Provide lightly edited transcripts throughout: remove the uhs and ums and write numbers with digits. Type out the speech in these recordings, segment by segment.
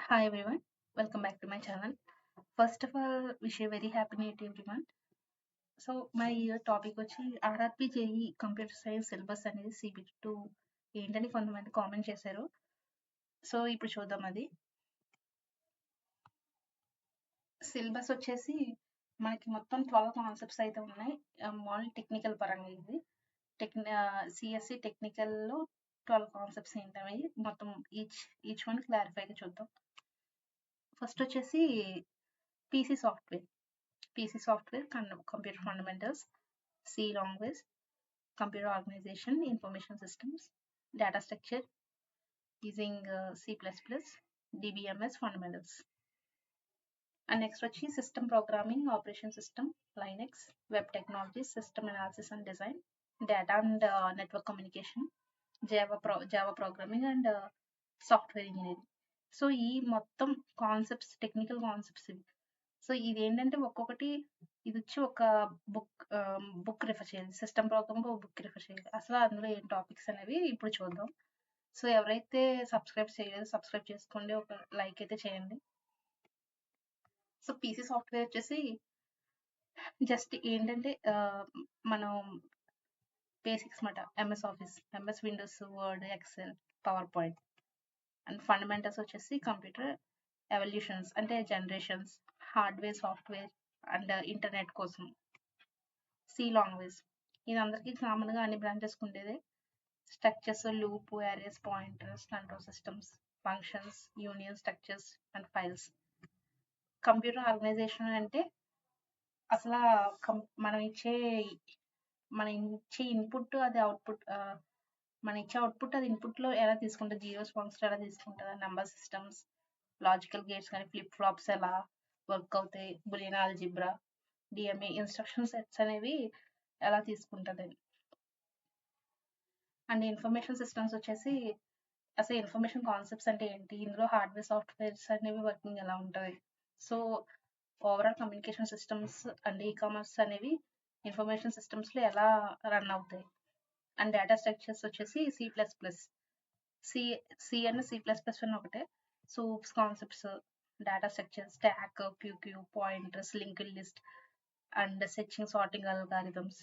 Hi everyone, welcome back to my channel. First of all, wish a very happy new year to everyone. So my topic వచ్చి RRB JE computer science syllabus అనేది CBT2 ఏంటని కొంతమంది comment చేశారు. So ఇప్పుడు చూద్దాం. అది syllabus వచ్చేసి మనకి మొత్తం 12 కాన్సెప్ట్స్ అయితే ఉన్నాయి. మాల్ టెక్నికల్ పరంగా ఇది సిఎస్సి టెక్నికల్లో 12 కాన్సెప్ట్స్ ఏంటవి మొత్తం ఈచ్ వన్ క్లారిఫైగా చూద్దాం. ఫస్ట్ వచ్చేసి PC software, computer fundamentals, C language, computer organization, information systems, data structure using C++, DBMS fundamentals. And next వచ్చి system programming, operation system, Linux, web technologies, system analysis and design, data and network communication, Java programming and software engineering. So ఈ మొత్తం concepts technical concepts ఇవి. So ఇదేంటంటే ఒక్కొక్కటి ఇది వచ్చి ఒక book refer చేయాలి. సిస్టమ్ ప్రోగ్రామ్కి ఒక బుక్ రిఫర్ చేయాలి. అసలు అందులో ఏం టాపిక్స్ అనేవి ఇప్పుడు చూద్దాం. సో ఎవరైతే సబ్స్క్రైబ్ చేయలేదు సబ్స్క్రైబ్ చేసుకోండి, ఒక లైక్ అయితే చేయండి. సో పీసీ సాఫ్ట్వేర్ వచ్చేసి జస్ట్ ఏంటంటే మనం బేసిక్స్ మాట MS Office, MS Windows, Word, Excel, PowerPoint. And fundamentals వచ్చేసి కంప్యూటర్ ఎవల్యూషన్స్ అంటే generations, hardware, software and internet కోసం. సి లాంగ్వేజ్ ఇది అందరికీ కామన్గా అన్ని బ్రాంచెస్కి ఉండేదే. Structures, loop, arrays, pointers, control systems, functions, union, structures and files. Computer organization అంటే అసలు మనం ఇచ్చే ఇన్పుట్ అది అవుట్పుట్, మన ఇచ్చే అవుట్పుట్ అది ఇన్పుట్లో ఎలా తీసుకుంటుంది, జీరోస్ వన్స్ ఎలా తీసుకుంటుంది, నెంబర్ సిస్టమ్స్, లాజికల్ గేట్స్ కానీ ఫ్లిప్ ఫ్లాప్స్ ఎలా వర్క్ అవుతాయి, Boolean algebra, DMA instruction sets అనేవి ఎలా తీసుకుంటుంది. అండ్ ఇన్ఫర్మేషన్ సిస్టమ్స్ వచ్చేసి అసలు ఇన్ఫర్మేషన్ కాన్సెప్ట్స్ అంటే ఏంటి, ఇందులో హార్డ్వేర్ సాఫ్ట్వేర్స్ అనేవి వర్కింగ్ ఎలా ఉంటుంది. So overall communication systems and ecommerce అనేవి ఇన్ఫర్మేషన్ సిస్టమ్స్లో ఎలా రన్ అవుతాయి. అండ్ డేటా స్ట్రక్చర్స్ వచ్చేసి సి అండ్ C++ అని ఒకటే. Soups concepts, data structure, stock, QQ, pointers, linked list and searching, sorting algorithms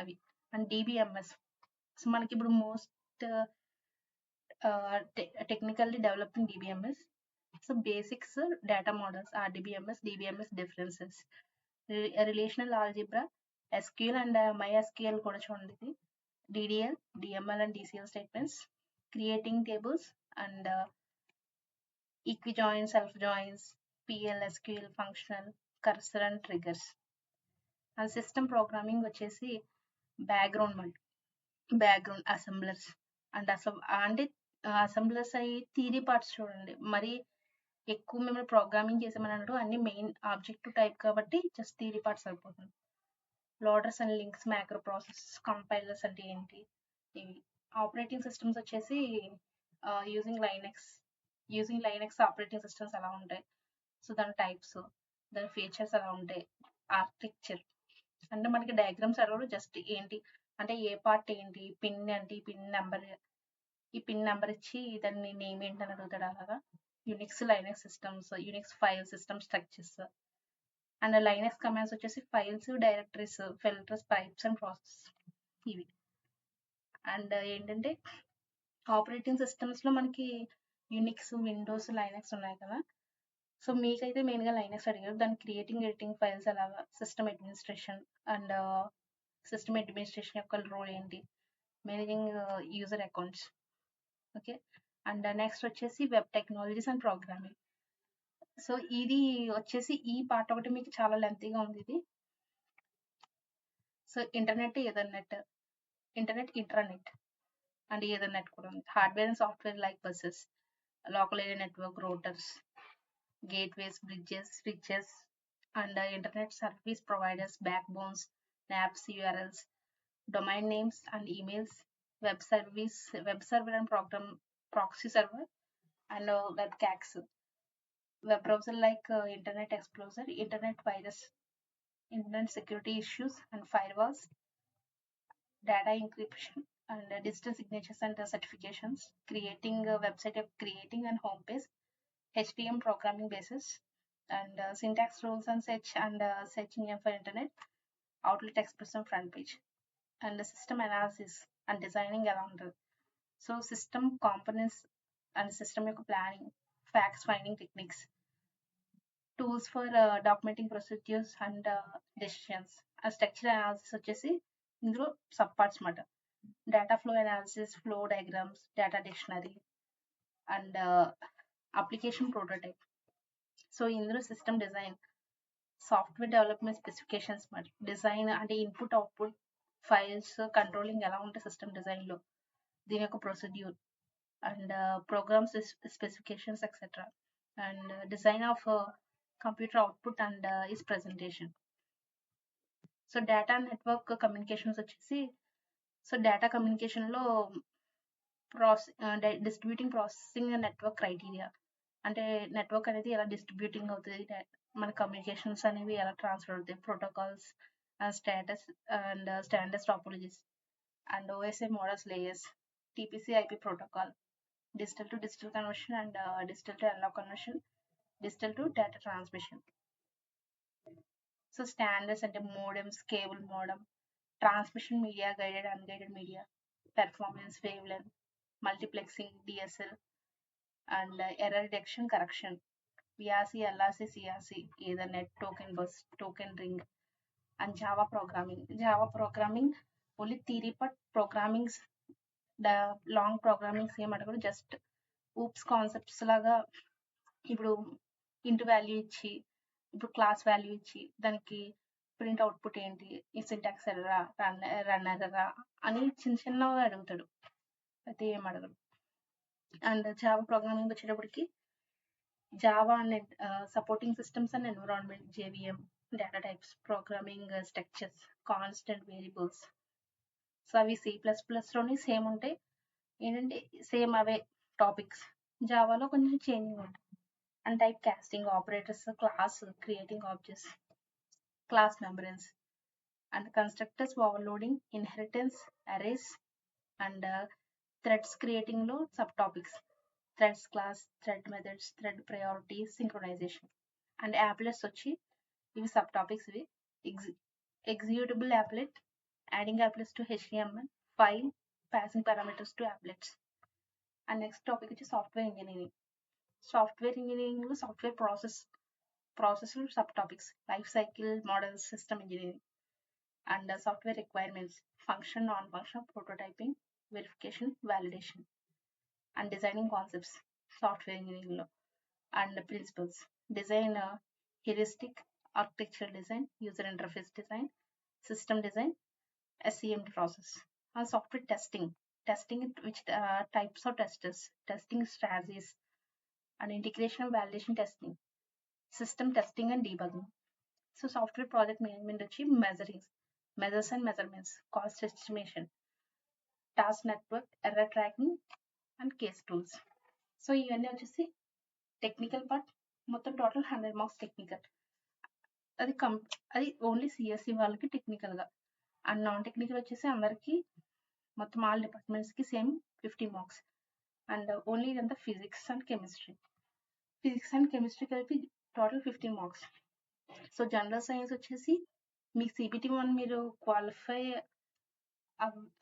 అవి. అండ్ డిబిఎంఎస్ సో మనకి ఇప్పుడు most technically developing DBMS. So basics, data models, RDBMS, DBMS differences, relational algebra, SQL and MySQL కూడా చూడండి. ఇది DDL, DML and DCL statements, creating tables and equijoins, self joins, PL, SQL, functional, cursor and triggers. And system programming వచ్చేసి background assemblers and అంటే assemblers అయ్యి theory parts చూడండి. మరి ఎక్కువ మేము ప్రోగ్రామింగ్ చేసామని అంటూ అన్ని మెయిన్ ఆబ్జెక్టివ్ టైప్ కాబట్టి జస్ట్ థియరీ పార్ట్స్ సరిపోతుంది. Loaders and links, macro process, compilers అంటే ఏంటి ఇవి. ఆపరేటింగ్ సిస్టమ్స్ వచ్చేసి యూజింగ్ లైనెక్స్ ఆపరేటింగ్ సిస్టమ్స్ ఎలా ఉంటాయి, సో దాని టైప్స్, దాని ఫీచర్స్ ఎలా ఉంటాయి, ఆర్కిటెక్చర్ అంటే మనకి డయాగ్రామ్స్ అడగడు, జస్ట్ ఏంటి అంటే ఏ పార్ట్ ఏంటి, పిన్ ఏంటి, ఈ పిన్ నెంబర్ ఇచ్చి దాన్ని నేమ్ ఏంటని అడుగుతాడు. అలాగా Linux systems, Unix file system structures and Linux commands వచ్చేసి files, directories, filters, pipes and process ఇవి. అండ్ ఏంటంటే ఆపరేటింగ్ సిస్టమ్స్లో మనకి యూనిక్స్, విండోస్, లైనెక్స్ ఉన్నాయి కదా. సో మీకైతే మెయిన్గా లైనెక్స్ అడిగారు. దాని క్రియేటింగ్, ఎడిటింగ్ ఫైల్స్ అలాగా, సిస్టమ్ అడ్మినిస్ట్రేషన్ యొక్క రోల్ ఏంటి, managing user accounts. Okay. And next వచ్చేసి web technologies and programming. So ఇది వచ్చేసి ఈ పార్ట్ ఒకటి మీకు చాలా లెంతీగా ఉంది ఇది. So internet intranet and Ethernet కూడా ఉంది. Hardware and software like buses, local area network, Reuters, gateways, bridges, switches, and internet service providers, backbones, NAPs, URLs, domain names and emails, web server and proxy server, and webcags, web browser like Internet Explorer, internet virus, internet security issues and firewalls, data encryption and digital signatures and certifications, creating a website of creating and homepage, HTML programming basis, and syntax rules and search engine for internet, outlet expression front page, and the system analysis and designing around it. So system components and system యొక్క planning, facts finding techniques, tools for documenting procedures and decisions. ఆ structure analysis వచ్చేసి ఇందులో sub parts మాట. Data flow analysis, flow diagrams, data dictionary and application prototype. So ఇందులో system design, software development specifications మరి design అంటే input output files controlling ఎలా ఉంటాయి system డిజైన్లో, దీని యొక్క procedure and programs specifications etcetera, and design of computer output and its presentation. So data network communications వచ్చేసి, so data కమ్యూనికేషన్లో డిస్ట్రిబ్యూటింగ్ ప్రాసెసింగ్ నెట్వర్క్ క్రైటీరియా, అంటే నెట్వర్క్ అనేది ఎలా డిస్ట్రిబ్యూటింగ్ అవుతుంది, మన కమ్యూనికేషన్స్ అనేవి ఎలా ట్రాన్స్ఫర్ అవుతాయి, protocols status and standards topologies and OSI models layers, టీపీసీ IP protocol, digital to digital conversion and digital to analog conversion, digital to data transmission. So standards అంటే modems, cable modem, transmission media, guided unguided media, performance, wavelength, multiplexing, DSL and error detection correction, VRC, LRC, CRC, either net token bus, token ring, and Java programming. Java programming only theory, but programmings, the long programming same అంటే కూడా just oops concepts లాగా. ఇప్పుడు into value ఇచ్చి, ఇప్పుడు class value ఇచ్చి దానికి print output ఏంటి, ఈ సింటాక్స్ ఎర్రరా, రన్ ఎర్రరా అని చిన్న చిన్నగా అడుగుతాడు, అయితే ఏం అడగడు. అండ్ జావా ప్రోగ్రామింగ్ వచ్చేటప్పటికి Java and supporting systems and environment, JVM, data types, programming structures, constant variables. So అవి C++లోని సేమ్ ఉంటాయి, ఏంటంటే సేమ్ అవే టాపిక్స్. జావాలో కొంచెం చేంజింగ్ ఉంటుంది. And type casting, operators, class, creating objects, class members, and constructors, overloading, inheritance, arrays, and threads క్రియేటింగ్లో sub topics, threads class, thread methods, thread priority, synchronization. And applets వచ్చి ఇవి sub topics. ఇవి executable applet, adding applets to HTML file, passing parameters to applets. And next topic వచ్చి software engineering. Software ఇంజనీరింగ్లో software process sub topics, life cycle models, system engineering, and software requirements, function, non function, prototyping, verification, validation, and designing concepts software ఇంజనీరింగ్లో. And principles, design, heuristic, architectural design, user interface design, system design, SCM process. And software testing which types of testers, testing strategies, and integration and validation testing, system testing and debugging. So software project management వచ్చి measures and measurements, cost estimation, task network, error tracking, and case tools. So ఇవన్నీ వచ్చేసి technical part. మొత్తం total 100 marks technical. అది only CSC వాళ్ళకి టెక్నికల్గా. And non technical వచ్చేసి అందరికీ మొత్తం ఆల్ డిపార్ట్మెంట్స్కి సేమ్ 50 మార్క్స్. అండ్ ఓన్లీ ఇదంతా ఫిజిక్స్ అండ్ కెమిస్ట్రీ కలిపి total 15 marks. So general science వచ్చేసి మీకు CBT1 మీరు క్వాలిఫై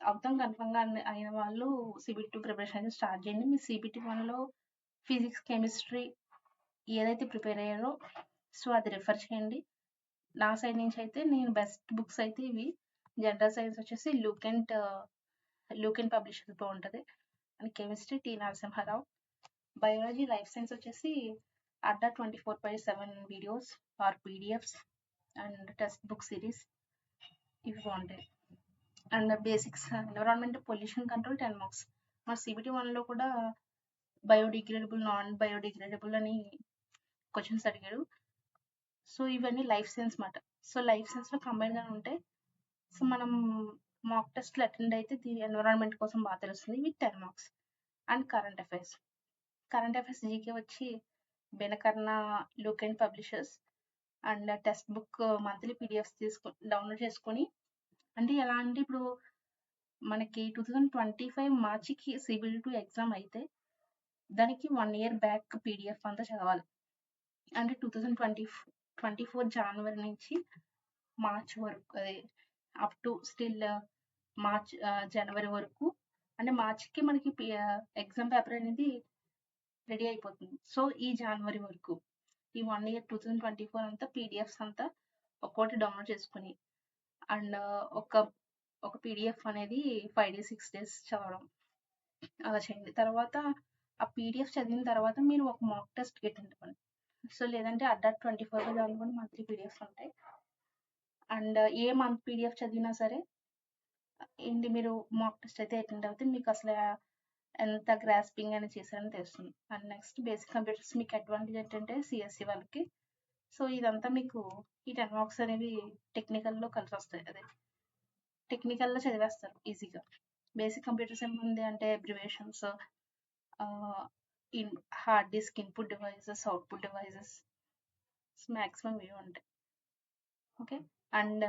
అవుతాం కన్ఫర్మ్గా అయిన వాళ్ళు CBT2 ప్రిపరేషన్ అయితే స్టార్ట్ చేయండి. మీ CBT1లో ఫిజిక్స్, కెమిస్ట్రీ ఏదైతే ప్రిపేర్ అయ్యారో సో అది రిఫర్ చేయండి. నా సైడ్ నుంచి అయితే నేను బెస్ట్ బుక్స్ అయితే ఇవి. జనరల్ సైన్స్ వచ్చేసి లూకెన్ పబ్లిషర్తో ఉంటుంది. And chemistry T. Narasimha Rao. Biology, life science వచ్చేసి Adda 24/7 videos or PDFs and text book series ఇవి బాగుంటాయి. And basics, environment, pollution control 10 marks. మా CBT1లో కూడా బయోడిగ్రేడబుల్, నాన్ బయోడిగ్రేడబుల్ అని క్వశ్చన్స్ అడిగాడు. సో ఇవన్నీ లైఫ్ సైన్స్ మాట. సో లైఫ్ సైన్స్లో కంబైన్గా ఉంటాయి. సో మనం మాక్ టెస్ట్లు అటెండ్ అయితే దీని ఎన్విరాన్మెంట్ కోసం బాగా తెలుస్తుంది. ఇవి 10 marks. And current affairs GK వచ్చి బెనకర్ణ, Lucent publishers and text book monthly PDFs download చేసుకొని, అంటే ఎలా అంటే ఇప్పుడు మనకి 2025 మార్చికి CBT2 ఎగ్జామ్ అయితే దానికి 1 ఇయర్ బ్యాక్ పీడిఎఫ్ అంతా చదవాలి. అంటే 2024 జనవరి నుంచి మార్చ్ వరకు, అదే అప్ టు స్టిల్ జనవరి వరకు, అంటే మార్చ్‌కి మనకి ఎగ్జామ్ పేపర్ అనేది రెడీ అయిపోతుంది. సో, ఈ జనవరి వరకు ఈ 1 ఇయర్ 2024 అంతా పీడిఎఫ్స్ అంతా ఒక్కోటి డౌన్‌లోడ్ చేసుకొని అండ్ ఒక పీడిఎఫ్ అనేది 5 డేస్, 6 డేస్ చదవడం అలా చేయండి. తర్వాత ఆ పీడిఎఫ్ చదివిన తర్వాత మీరు ఒక మాక్ టెస్ట్‌కి అటెండ్ అవ్వండి. సో, లేదంటే అడ్డా 24 చదవకుండా మంత్లీ పీడిఎఫ్స్ ఉంటాయి. అండ్ ఏ మంత్ పీడిఎఫ్ చదివినా సరే ఏంటి మీరు మాక్ టెస్ట్ అయితే అటెండ్ అవుతే మీకు అసలు ఎంత గ్రాస్పింగ్ అనేది చేశారని తెలుస్తుంది. అండ్ నెక్స్ట్ బేసిక్ కంప్యూటర్స్ మీకు అడ్వాంటేజ్ ఏంటంటే సిఎస్సి వాళ్ళకి. సో, ఇదంతా మీకు ఈ 10 మార్క్స్ అనేవి టెక్నికల్‌లో కలిసొస్తాయి. అదే టెక్నికల్‌లో చదివేస్తారు ఈజీగా. బేసిక్ కంప్యూటర్స్ ఏముంది అంటే abbreviations, in hard disk input devices, output devices maximum ఇవి ఉంటాయి. ఓకే. అండ్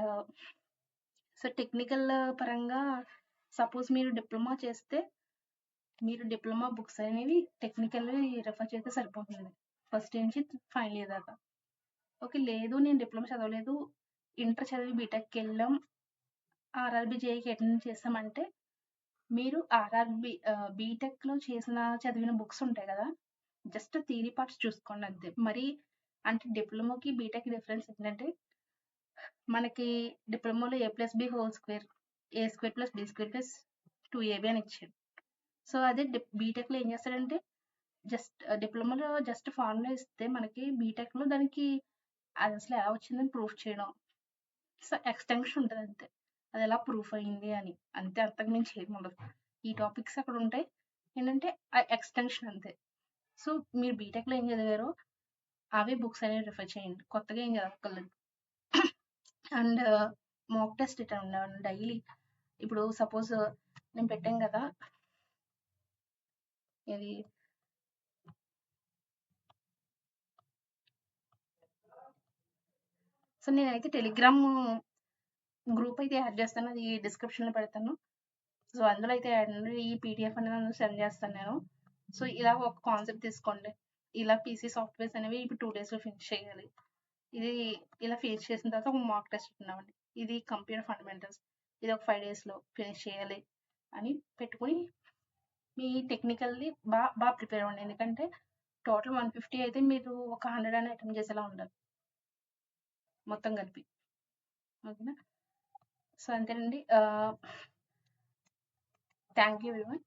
సో, టెక్నికల్ పరంగా సపోజ్ మీరు డిప్లొమా చేస్తే మీరు డిప్లొమా బుక్స్ అనేవి టెక్నికల్‌వి రెఫర్ చేస్తే సరిపోతుంది. ఫస్ట్ నుంచి ఫైనల్ ఇయర్ దాకా. ఓకే. లేదు నేను డిప్లొమా చదవలేదు, ఇంటర్ చదివి బీటెక్‌కెళ్ళాం, ఆర్ఆర్‌బీ, జేఈకి అటెండ్ చేసామంటే మీరు బీటెక్‌లో చదివిన బుక్స్ ఉంటాయి కదా! జస్ట్ థియరీ పార్ట్స్ చూసుకోండి అంతే. మరి అంటే డిప్లొమాకి, బీటెక్‌కి డిఫరెన్స్ ఏంటంటే మనకి డిప్లొమాలో A+B whole square, A² + B² + 2AB అని ఇచ్చారు. సో, అదే బీటెక్‌లో ఏం చేస్తారంటే డిప్లొమాలో జస్ట్ ఫార్ములా ఇస్తే మనకి బీటెక్‌లో దానికి అది అసలు ఎలా వచ్చిందని ప్రూఫ్ చేయడం. సో, ఎక్స్‌టెన్షన్ ఉంటది అంతే. అది ఎలా ప్రూఫ్ అయింది అని. అంతే, అంతకు మించి ఏమి ఉండదు. ఈ టాపిక్స్ అక్కడ ఉంటాయి. ఏంటంటే ఆ ఎక్స్‌టెన్షన్ అంతే. సో, మీరు బీటెక్‌లో ఏం చదివారో అవే బుక్స్ అనేవి రిఫర్ చేయండి. కొత్తగా ఏం చదవక్కర్లేదు. అండ్ మాక్ టెస్ట్ ఇటండి డైలీ. ఇప్పుడు సపోజ్ నేను పెట్టాను కదా! ఇది సో, నేనైతే టెలిగ్రామ్ గ్రూప్ అయితే యాడ్ చేస్తాను. అది డిస్క్రిప్షన్‌లో పెడతాను. సో, అందులో అయితే యాడ్ అవ్వండి. ఈ పీడిఎఫ్ అనేది సెండ్ చేస్తాను నేను. సో, ఇలా ఒక కాన్సెప్ట్ తీసుకోండి. ఇలా పీసీ సాఫ్ట్‌వేర్స్ అనేవి ఇప్పుడు 2 డేస్‌లో ఫినిష్ చేయాలి. ఇది ఇలా ఫినిష్ చేసిన తర్వాత ఒక మాక్ టెస్ట్ ఇస్తున్నామండి. ఇది కంప్యూటర్ ఫండమెంటల్స్. ఇది ఒక 5 డేస్‌లో ఫినిష్ చేయాలి అని పెట్టుకొని మీ టెక్నికల్‌ని ప్రిపేర్ అవ్వండి. ఎందుకంటే టోటల్ 150 అయితే మీరు ఒక 100 అనే అటెంప్ట్ చేసేలా ఉండాలి. మొత్తం కలిపి. ఓకేనా? సో, అంతేనండి. Thank you everyone.